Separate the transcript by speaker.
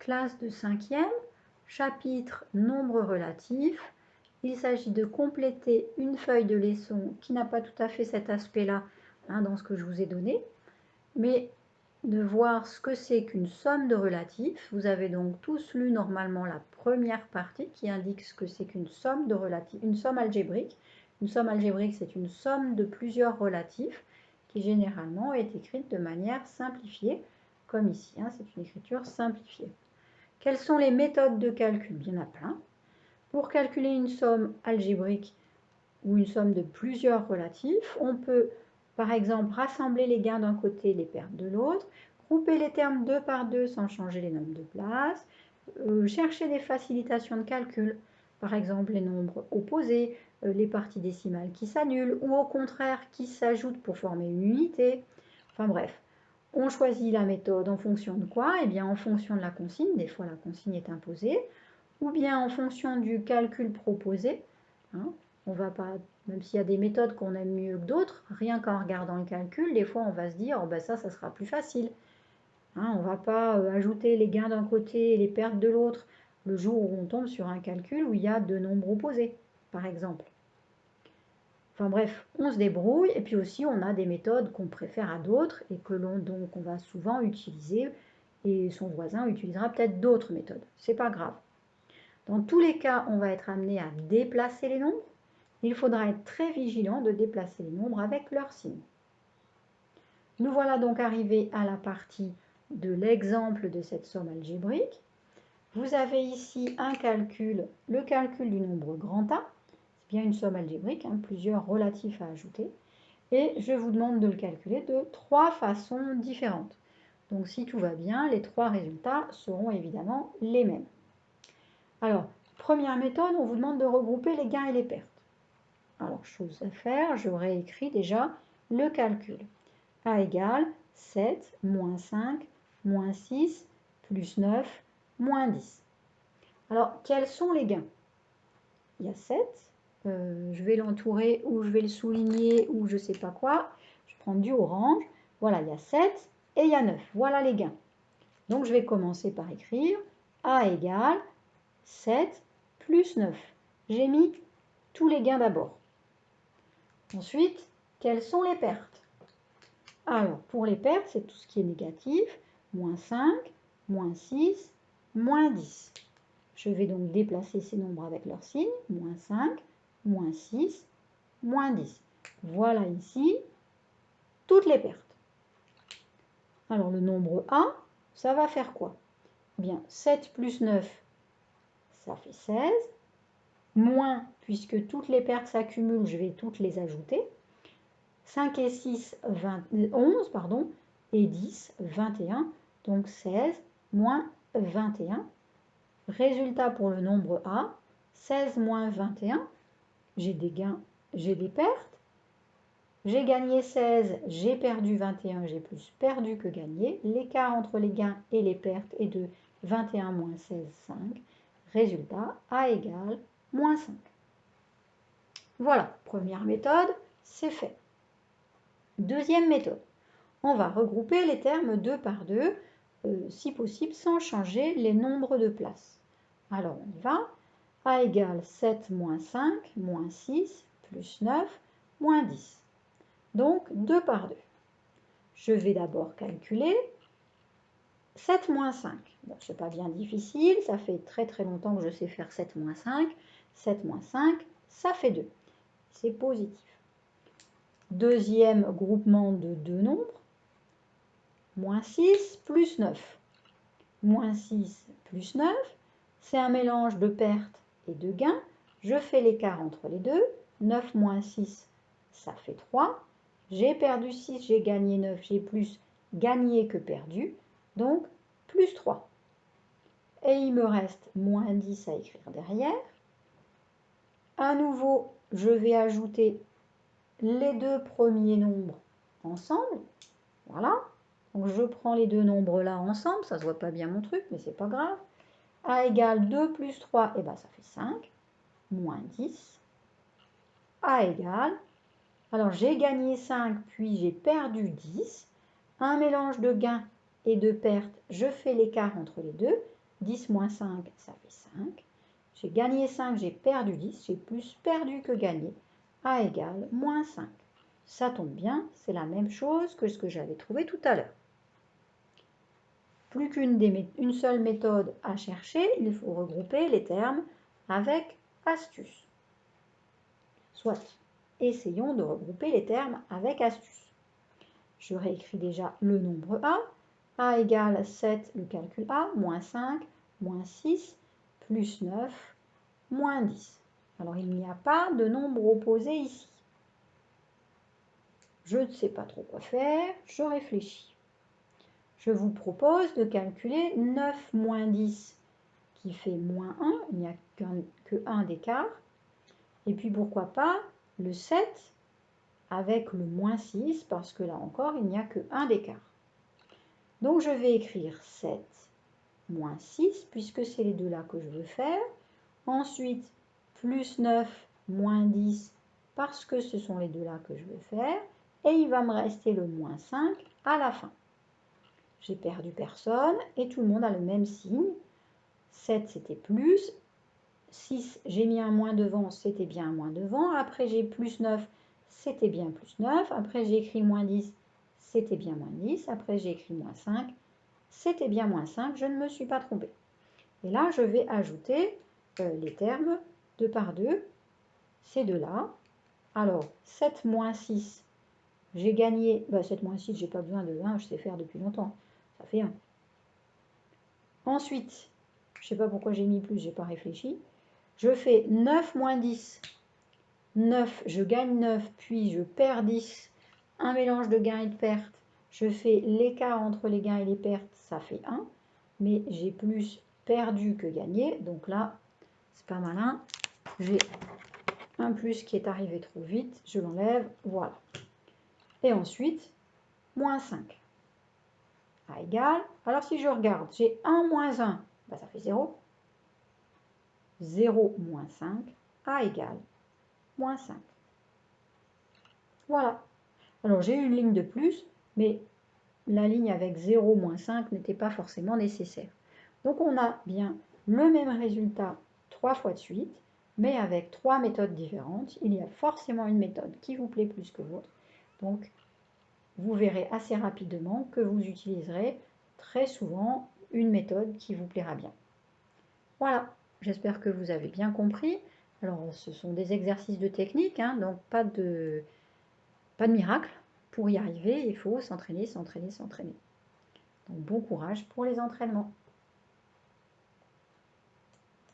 Speaker 1: Classe de 5e, chapitre nombre relatif. Il s'agit de compléter une feuille de leçon qui n'a pas tout à fait cet aspect-là dans ce que je vous ai donné, mais de voir ce que c'est qu'une somme de relatifs. Vous avez donc tous lu normalement la première partie qui indique ce que c'est qu'une somme de relatifs, une somme algébrique. Une somme algébrique, c'est une somme de plusieurs relatifs qui généralement est écrite de manière simplifiée, comme ici, c'est une écriture simplifiée. Quelles sont les méthodes de calcul? Il y en a plein. Pour calculer une somme algébrique ou une somme de plusieurs relatifs, on peut par exemple rassembler les gains d'un côté et les pertes de l'autre, grouper les termes 2 par 2 sans changer les nombres de place, chercher des facilitations de calcul, par exemple les nombres opposés, les parties décimales qui s'annulent ou au contraire qui s'ajoutent pour former une unité. Enfin bref, on choisit la méthode en fonction de quoi? Eh bien en fonction de la consigne, des fois la consigne est imposée, ou bien en fonction du calcul proposé. On va pas, même s'il y a des méthodes qu'on aime mieux que d'autres, rien qu'en regardant le calcul, des fois on va se dire, oh ben ça sera plus facile. On ne va pas ajouter les gains d'un côté et les pertes de l'autre le jour où on tombe sur un calcul où il y a deux nombres opposés, par exemple. Enfin bref, on se débrouille, et puis aussi on a des méthodes qu'on préfère à d'autres et que donc on va souvent utiliser, et son voisin utilisera peut-être d'autres méthodes. C'est pas grave. Dans tous les cas, on va être amené à déplacer les nombres. Il faudra être très vigilant de déplacer les nombres avec leur signe. Nous voilà donc arrivés à la partie de l'exemple de cette somme algébrique. Vous avez ici un calcul, le calcul du nombre grand A. C'est bien une somme algébrique, plusieurs relatifs à ajouter. Et je vous demande de le calculer de 3 façons différentes. Donc si tout va bien, les 3 résultats seront évidemment les mêmes. Alors, première méthode, on vous demande de regrouper les gains et les pertes. Alors, chose à faire, j'aurais écrit déjà le calcul. A égale 7 moins 5 moins 6 plus 9 moins 10. Alors, quels sont les gains? Il y a 7. Je vais l'entourer ou je vais le souligner ou je ne sais pas quoi. Je prends du orange. Voilà, il y a 7 et il y a 9. Voilà les gains. Donc, je vais commencer par écrire A égale 7 plus 9. J'ai mis tous les gains d'abord. Ensuite, quelles sont les pertes? Alors, pour les pertes, c'est tout ce qui est négatif. Moins 5, moins 6, moins 10. Je vais donc déplacer ces nombres avec leur signe. Moins 5, moins 6, moins 10. Voilà ici toutes les pertes. Alors, le nombre A, ça va faire quoi? Eh bien, 7 plus 9, ça fait 16. Moins, puisque toutes les pertes s'accumulent, je vais toutes les ajouter. 5 et 6, 11, pardon, et 10, 21, donc 16 moins 21. Résultat pour le nombre A, 16 moins 21, j'ai des gains, j'ai des pertes. J'ai gagné 16, j'ai perdu 21, j'ai plus perdu que gagné. L'écart entre les gains et les pertes est de 21 moins 16, 5. Résultat, A égale moins 5. Voilà, première méthode, c'est fait. Deuxième méthode, on va regrouper les termes 2 par 2, si possible sans changer les nombres de place. Alors on y va. A égale 7 moins 5, moins 6, plus 9, moins 10. Donc 2 par 2. Je vais d'abord calculer 7 moins 5. Bon, ce n'est pas bien difficile, ça fait très très longtemps que je sais faire 7 moins 5. 7 moins 5, ça fait 2. C'est positif. Deuxième groupement de deux nombres, moins 6 plus 9. Moins 6 plus 9, c'est un mélange de pertes et de gains. Je fais l'écart entre les deux. 9 moins 6, ça fait 3. J'ai perdu 6, j'ai gagné 9, j'ai plus gagné que perdu. Donc, plus 3. Et il me reste moins 10 à écrire derrière. À nouveau, je vais ajouter les deux premiers nombres ensemble. Voilà. Donc je prends les deux nombres là ensemble. Ça ne se voit pas bien mon truc, mais c'est pas grave. A égale 2 plus 3, et ben ça fait 5. Moins 10. A égale, alors j'ai gagné 5, puis j'ai perdu 10. Un mélange de gains et de pertes, je fais l'écart entre les deux. 10 moins 5, ça fait 5. J'ai gagné 5, j'ai perdu 10. J'ai plus perdu que gagné. A égale moins 5. Ça tombe bien, c'est la même chose que ce que j'avais trouvé tout à l'heure. Plus qu'une seule méthode à chercher, il faut regrouper les termes avec astuce. Soit, essayons de regrouper les termes avec astuce. Je réécris déjà le nombre A égale 7, le calcul A, moins 5, moins 6, plus 9, moins 10. Alors, il n'y a pas de nombre opposé ici. Je ne sais pas trop quoi faire, je réfléchis. Je vous propose de calculer 9 moins 10 qui fait moins 1, il n'y a que 1 d'écart. Et puis pourquoi pas le 7 avec le moins 6 parce que là encore il n'y a que 1 d'écart. Donc je vais écrire 7 moins 6 puisque c'est les deux là que je veux faire. Ensuite plus 9 moins 10 parce que ce sont les deux là que je veux faire. Et il va me rester le moins 5 à la fin. J'ai perdu personne et tout le monde a le même signe. 7 c'était plus, 6 j'ai mis un moins devant, c'était bien un moins devant. Après j'ai plus 9, c'était bien plus 9. Après j'ai écrit moins 10, c'était bien moins 10. Après j'ai écrit moins 5, c'était bien moins 5. Je ne me suis pas trompée. Et là je vais ajouter les termes 2 par 2, ces deux-là. Alors 7 moins 6, j'ai gagné, 7 moins 6, j'ai pas besoin de 1, je sais faire depuis longtemps, ça fait 1. Ensuite, je ne sais pas pourquoi j'ai mis plus, je n'ai pas réfléchi. Je fais 9 moins 10. 9, je gagne 9, puis je perds 10. Un mélange de gains et de pertes. Je fais l'écart entre les gains et les pertes, ça fait 1. Mais j'ai plus perdu que gagné. Donc là, c'est pas malin. J'ai un plus qui est arrivé trop vite. Je l'enlève, voilà. Et ensuite, moins 5. A égale. Alors si je regarde, j'ai 1 moins 1, ça fait 0. 0 moins 5, A égale moins 5. Voilà. Alors j'ai une ligne de plus, mais la ligne avec 0 moins 5 n'était pas forcément nécessaire. Donc on a bien le même résultat 3 fois de suite, mais avec 3 méthodes différentes. Il y a forcément une méthode qui vous plaît plus que l'autre. Donc vous verrez assez rapidement que vous utiliserez très souvent une méthode qui vous plaira bien. Voilà, j'espère que vous avez bien compris. Alors, ce sont des exercices de technique, hein, donc pas de miracle. Pour y arriver, il faut s'entraîner, s'entraîner, s'entraîner. Donc, bon courage pour les entraînements.